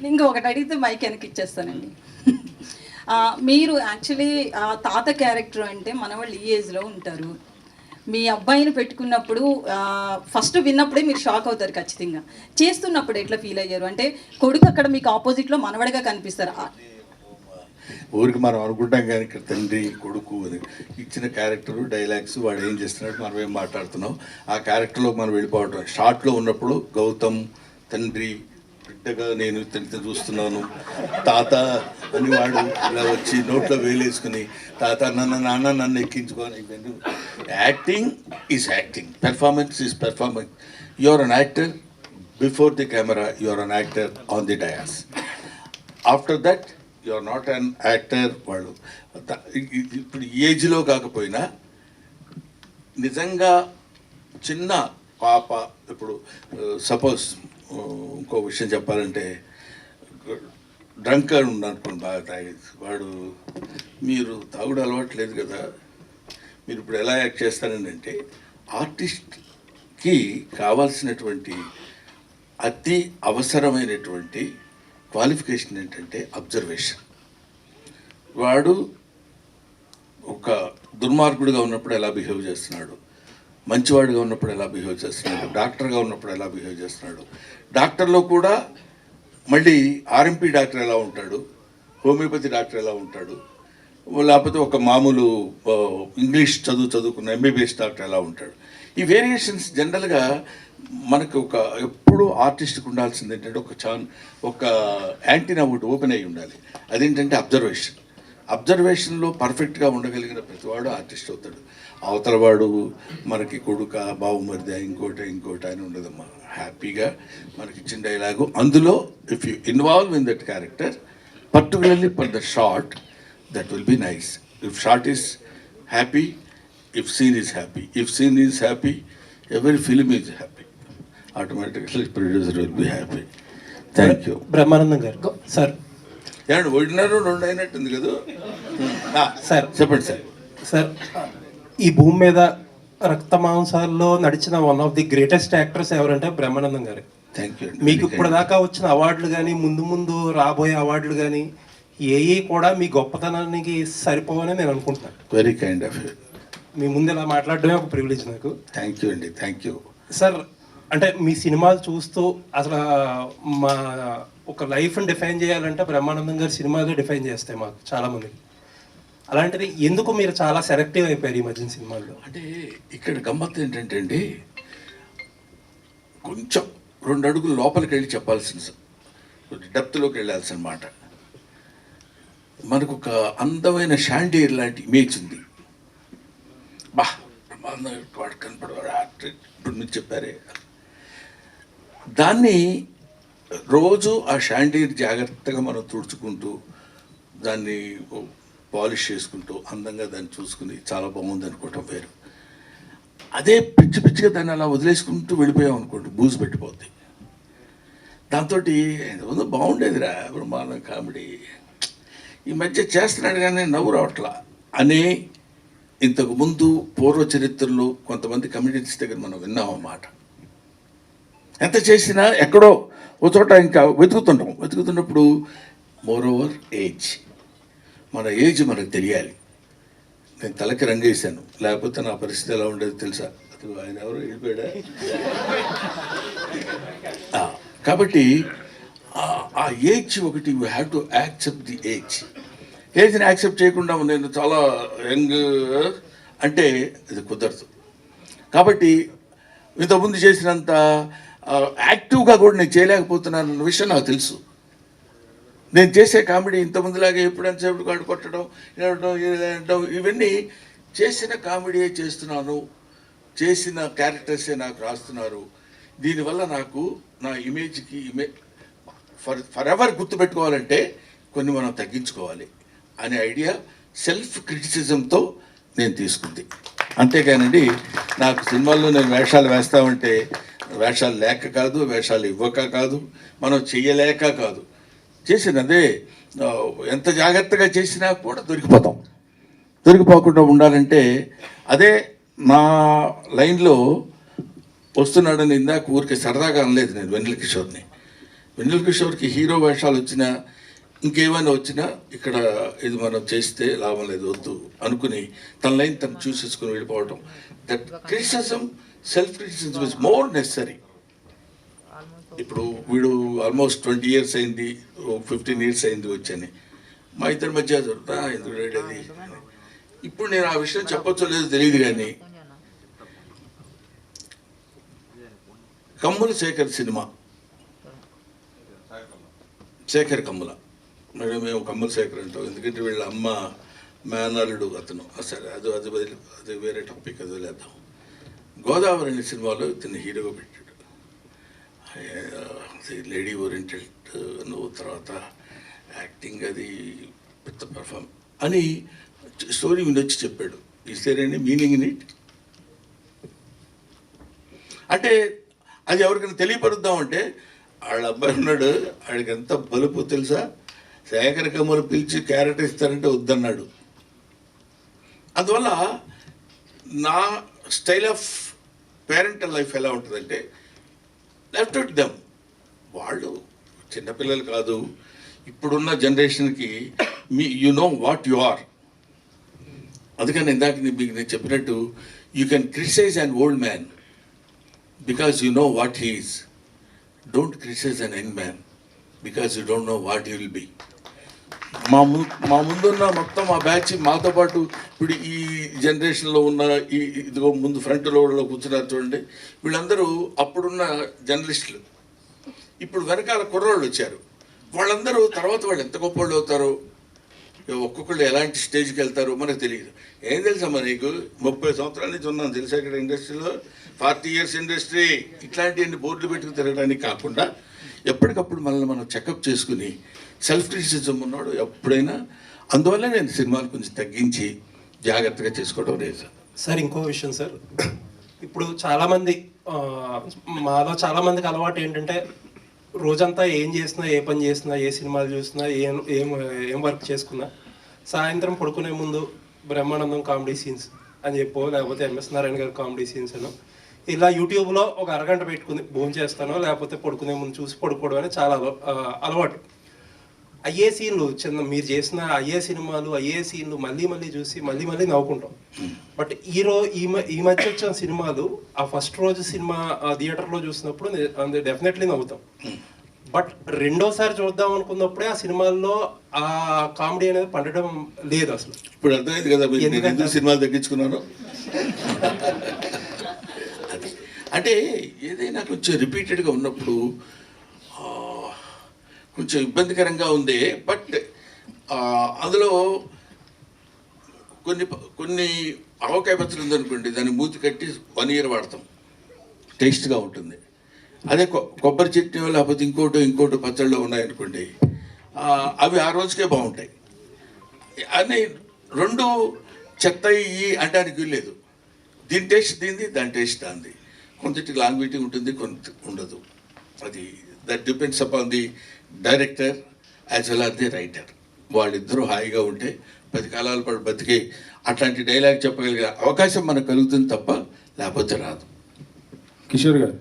ఇంకొకటి అడిగితే మైక్ వెనక్కి ఇచ్చేస్తానండి. మీరు యాక్చువల్లీ తాత క్యారెక్టర్ అంటే మన వాళ్ళు ఈ ఏజ్లో ఉంటారు. మీ అబ్బాయిని పెట్టుకున్నప్పుడు ఫస్ట్ విన్నప్పుడే మీరు షాక్ అవుతారు ఖచ్చితంగా. చేస్తున్నప్పుడు ఎట్లా ఫీల్ అయ్యారు? అంటే కొడుకు అక్కడ మీకు ఆపోజిట్లో మనవడిగా కనిపిస్తారు. ఊరికి మనం అనుకుంటాం కానీ ఇక్కడ తండ్రి కొడుకు అని ఇచ్చిన క్యారెక్టరు డైలాగ్స్ వాడు ఏం చేస్తున్నాడు, మనం ఏం మాట్లాడుతున్నాం, ఆ క్యారెక్టర్లో మనం వెళ్ళిపోవటం. షార్ట్లో ఉన్నప్పుడు గౌతమ్ తండ్రి బిడ్డగా నేను తండ్రి చూస్తున్నాను, తాత అని వాడు ఇలా వచ్చి నోట్లో వేలేసుకుని తాత నాన్న నన్ను ఎక్కించుకొని. Acting is acting, performance is performance. You are an actor before the camera, you are an actor on the dais. After that you are not an actor. వాళ్ళు ఇప్పుడు ఏజ్లో కాకపోయినా నిజంగా చిన్న పాప, ఇప్పుడు సపోజ్ ఇంకో విషయం చెప్పాలంటే డ్రంకర్ ఉన్నానుకోండి, బాగా తాగేది వాడు, మీరు తాగుడు అలవాట్లేదు కదా, మీరు ఇప్పుడు ఎలా యాక్ట్ చేస్తారని అంటే, ఆర్టిస్ట్కి కావాల్సినటువంటి అతి అవసరమైనటువంటి క్వాలిఫికేషన్ ఏంటంటే అబ్జర్వేషన్. వాడు ఒక దుర్మార్గుడిగా ఉన్నప్పుడు ఎలా బిహేవ్ చేస్తున్నాడు, మంచివాడిగా ఉన్నప్పుడు ఎలా బిహేవ్ చేస్తున్నాడు, డాక్టర్గా ఉన్నప్పుడు ఎలా బిహేవ్ చేస్తున్నాడు, డాక్టర్లో కూడా మళ్ళీ ఆర్ఎంపీ డాక్టర్ ఎలా ఉంటాడు, హోమియోపతి డాక్టర్ ఎలా ఉంటాడు, లేకపోతే ఒక మామూలు ఇంగ్లీష్ చదువుకున్న ఎంబీబీఎస్ డాక్టర్ ఎలా ఉంటాడు. ఈ వేరియేషన్స్ జనరల్గా మనకు ఒక ఎప్పుడు ఆర్టిస్ట్కి ఉండాల్సింది ఏంటంటే ఒక యాంటీనా ఒకటి ఓపెన్ అయ్యి ఉండాలి. అదేంటంటే అబ్జర్వేషన్లో పర్ఫెక్ట్గా ఉండగలిగిన ప్రతివాడు ఆర్టిస్ట్ అవుతాడు. అవతల వాడు మనకి కొడుక బావుమరిదా ఇంకోటి అని ఉండదమ్మా. హ్యాపీగా మనకి ఇచ్చిన డైలాగు అందులో if you involve in that character particularly for the shot, that will be nice. If shot is happy, if scene is happy, if scene is happy, every film is happy, automatically producer will be happy. Thank you. Brahmanandam garu sir, ఏమండి ఒకటిన్నర రెండు అయినట్టుంది కదా sir? చెప్పండి sir. Sir, ఈ భూమి మీద రక్త మాంసాల్లో నడిచిన one of the greatest actors ఎవరంటే బ్రహ్మానందం గారు. Thank you. మీకు ఇప్పుడు దాకా వచ్చిన అవార్డులు కానీ ముందు రాబోయే అవార్డులు కానీ ఏవి కూడా మీ గొప్పతనానికి సరిపోవని నేను అనుకుంటున్నాను. Very kind of you. మీ ముందు ఇలా మాట్లాడడమే ఒక ప్రివిలేజ్ నాకు. థ్యాంక్ యూ అండి. Thank you sir. అంటే మీ సినిమాలు చూస్తూ అసలు మా ఒక లైఫ్ని డిఫైన్ చేయాలంటే బ్రహ్మానందం గారి సినిమాలే డిఫైన్ చేస్తాయి మాకు చాలామందికి. అలాంటిది ఎందుకు మీరు చాలా సెలెక్టివ్ అయిపోయారు ఈ మధ్యన సినిమాల్లో? అంటే ఇక్కడ గమ్మత్తు ఏంటంటే అండి, కొంచెం 2 అడుగులు లోపలికి వెళ్ళి చెప్పాల్సిన, డెప్త్లోకి వెళ్ళాల్సిన మాట. మనకు ఒక అందమైన షాండీర్ లాంటి ఇమేజ్ ఉంది. వాడు కనపడవాడు ఇప్పుడు మీరు చెప్పారే, దాన్ని రోజు ఆ షాండీర్ జాగ్రత్తగా మనం తుడుచుకుంటూ దాన్ని పాలిష్ చేసుకుంటూ అందంగా దాన్ని చూసుకుని చాలా బాగుంది అనుకోవటం వేరు. అదే పిచ్చిగా దాన్ని అలా వదిలేసుకుంటూ వెళ్ళిపోయాం అనుకోండి, బూజు పెట్టిపోద్ది. దాంతో ఏదో బాగుండేదిరా బ్రహ్మాండం కామెడీ, ఈ మధ్య చేస్తున్నాడు కానీ నవ్వు రావట్లా అనే ఇంతకుముందు పూర్వ చరిత్రలో కొంతమంది కమ్యూనిటీస్ దగ్గర మనం విన్నాం అన్నమాట. ఎంత చేసినా ఎక్కడో ఒక చోట ఇంకా వెతుకుతున్నప్పుడు మోర్ ఓవర్ ఏజ్, మన ఏజ్ మనకు తెలియాలి. నేను తలకి రంగేశాను, లేకపోతే నా పరిస్థితి ఎలా ఉండేది తెలుసా? ఆయన ఎవరో వెళ్ళిపోయాడా? కాబట్టి ఆ ఏజ్ ఒకటి, you have to accept the ఏజ్ని యాక్సెప్ట్ చేయకుండా నేను చాలా యంగ్ అంటే అది కుదరదు. కాబట్టి ఇంతకుముందు చేసినంత యాక్టివ్గా కూడా నేను చేయలేకపోతున్నాను అన్న విషయం నాకు తెలుసు. నేను చేసే కామెడీ ఇంతకుముందులాగా ఎప్పుడంతసేపు కాడు కొట్టడం ఇవన్నీ చేసిన కామెడీయే చేస్తున్నాను, చేసిన క్యారెక్టర్సే నాకు రాస్తున్నారు. దీనివల్ల నాకు నా ఇమేజ్కి ఫర్ ఎవర్ గుర్తుపెట్టుకోవాలంటే కొన్ని మనం తగ్గించుకోవాలి అనే ఐడియా సెల్ఫ్ క్రిటిసిజంతో నేను తీసుకుంది. అంతేకానండి నాకు సినిమాల్లో నేను వేషాలు వేస్తామంటే వేషాలు లేక కాదు, వేషాలు ఇవ్వక కాదు, మనం చెయ్యలేక కాదు, చేసినదే ఎంత జాగ్రత్తగా చేసినా కూడా దొరికిపోకుండా ఉండాలంటే అదే నా లైన్లో వస్తున్నాడని ఇందాక ఊరికి సరదాగా అనలేదు నేను వెన్నెల కిషోర్ని. వెన్నెల కిషోర్కి హీరో వేషాలు వచ్చినా ఇంకేమైనా వచ్చినా ఇక్కడ ఇది మనం చేస్తే లాభం లేదు వద్దు అనుకుని తన లైన్ తను చూసేసుకుని వెళ్ళిపోవటం. That criticism, self criticism is more necessary. ఇప్పుడు వీడు ఆల్మోస్ట్ 20 years అయింది, 15 years అయింది వచ్చని, మా ఇద్దరి మధ్య ఎందుకు అది. ఇప్పుడు నేను ఆ విషయం చెప్పొచ్చో లేదో తెలియదు, కానీ కమ్ముల శేఖర్ సినిమా, శేఖర్ కమ్ముల, మేము కమ్ముల శేఖర్ అంటాం ఎందుకంటే వీళ్ళ అమ్మ మేనల్లుడు అతను. సరే అది అది అది వేరే టాపిక్, అది వదిలేద్దాం. గోదావరి అనే సినిమాలో ఇతను హీరోగా పెట్టాడు. లేడీ ఓరియంటెడ్ నువ్వు, తర్వాత యాక్టింగ్ అది పెద్ద పర్ఫార్మ్ అని స్టోరీ వినొచ్చి చెప్పాడు. Is there any meaning in it? అంటే అది ఎవరికైనా తెలియపరుద్దామంటే వాళ్ళ అబ్బాయి ఉన్నాడు, వాడికి ఎంత బలుపు తెలుసా, శేఖర్ కమ్ములు పిలిచి క్యారెక్టర్ ఇస్తారంటే వద్దన్నాడు. అందువల్ల నా స్టైల్ ఆఫ్ పేరెంటల్ లైఫ్ ఎలా ఉంటుందంటే లెఫ్ట్ ఇట్ దెమ్. వాళ్ళు చిన్నపిల్లలు కాదు, ఇప్పుడున్న జనరేషన్కి you know what you are. అందుకని ఇందాక మీకు నేను చెప్పినట్టు you can criticise an old man because you know what he is. Don't criticize an young man because you don't know what he will be. మా ముందున్న మొత్తం మా బ్యాచ్ మాతో పాటు ఇప్పుడు ఈ జనరేషన్లో ఉన్న ఇదిగో ముందు ఫ్రంట్లో కూర్చున్నారు చూడండి, వీళ్ళందరూ అప్పుడున్న జర్నలిస్టులు. ఇప్పుడు వెనకాల కుర్రోళ్ళు వచ్చారు, వాళ్ళందరూ తర్వాత వాళ్ళు ఎంత గొప్ప వాళ్ళు అవుతారో, ఒక్కొక్కళ్ళు ఎలాంటి స్టేజ్కి వెళ్తారో మనకు తెలియదు. ఏం తెలుసమ్మా నీకు, 30 సంవత్సరాల నుంచి ఉన్నాను తెలుసా ఇక్కడ ఇండస్ట్రీలో, 40 years ఇండస్ట్రీ, ఇట్లాంటివన్నీ బోర్డులు పెట్టుకు తిరగడానికి కాకుండా ఎప్పటికప్పుడు మనల్ని మనం చెకప్ చేసుకుని సెల్ఫ్ క్రిటిసిజం ఉన్నాడు ఎప్పుడైనా. అందువల్ల నేను సినిమాలు కొంచెం తగ్గించి జాగ్రత్తగా చేసుకోవడం లేదు సార్. ఇంకో విషయం సార్, ఇప్పుడు చాలామంది మాలో చాలామందికి అలవాటు ఏంటంటే రోజంతా ఏం చేసినా, ఏ పని చేసినా, ఏ సినిమాలు చూసినా, ఏం వర్క్ చేసుకున్నా సాయంత్రం పడుకునే ముందు బ్రహ్మానందం కామెడీ సీన్స్ అని చెప్పో, లేకపోతే ఎంఎస్ నారాయణ గారి కామెడీ సీన్స్ అనో ఇలా యూట్యూబ్లో ఒక అరగంట పెట్టుకుని భోజనం చేస్తానో లేకపోతే పడుకునే ముందు చూసి పడుకోవడం అనేది చాలా అలవాటు. అయ్యే సీన్లు మీరు చేసిన అయ్యే సినిమాలు, అయ్యే సీన్లు మళ్ళీ మళ్ళీ చూసి మళ్ళీ మళ్ళీ నవ్వుకుంటాం. బట్ ఈ మధ్య వచ్చిన సినిమాలు ఆ ఫస్ట్ రోజు సినిమా థియేటర్లో చూసినప్పుడు డెఫినెట్లీ నవ్వుతాం. బట్ రెండోసారి చూద్దాం అనుకున్నప్పుడే ఆ సినిమాల్లో ఆ కామెడీ అనేది పండడం లేదు అసలు. ఇప్పుడు అర్థమైంది కదా ఎందుకంటే సినిమాలు తగ్గించుకున్నాను. అంటే ఏదైనా కొంచెం రిపీటెడ్గా ఉన్నప్పుడు కొంచెం ఇబ్బందికరంగా ఉంది. బట్ అందులో కొన్ని ఆవకాయ పచ్చడి ఉందనుకోండి, దాన్ని మూతి కట్టి 1 year వాడతాం, టేస్ట్గా ఉంటుంది. అదే కొబ్బరి చట్నీ లేకపోతే ఇంకోటి పచ్చళ్ళు ఉన్నాయనుకోండి, అవి ఆ రోజుకే బాగుంటాయి. అని 2 చెత్త ఇవి అంటానికి లేదు. దీని టేస్ట్ దీనిది, దాని టేస్ట్ దానిది. కొంతటికి లాంగ్విటీ ఉంటుంది, కొంత ఉండదు. అది that depends upon the director as well as the writer. వాళ్ళిద్దరూ హాయిగా ఉంటే 10 కాలాల పాటు బతికే అట్లాంటి డైలాగ్ చెప్పగలిగే అవకాశం మనకు కలుగుతుంది తప్ప లేకపోతే రాదు. కిషోర్ గారు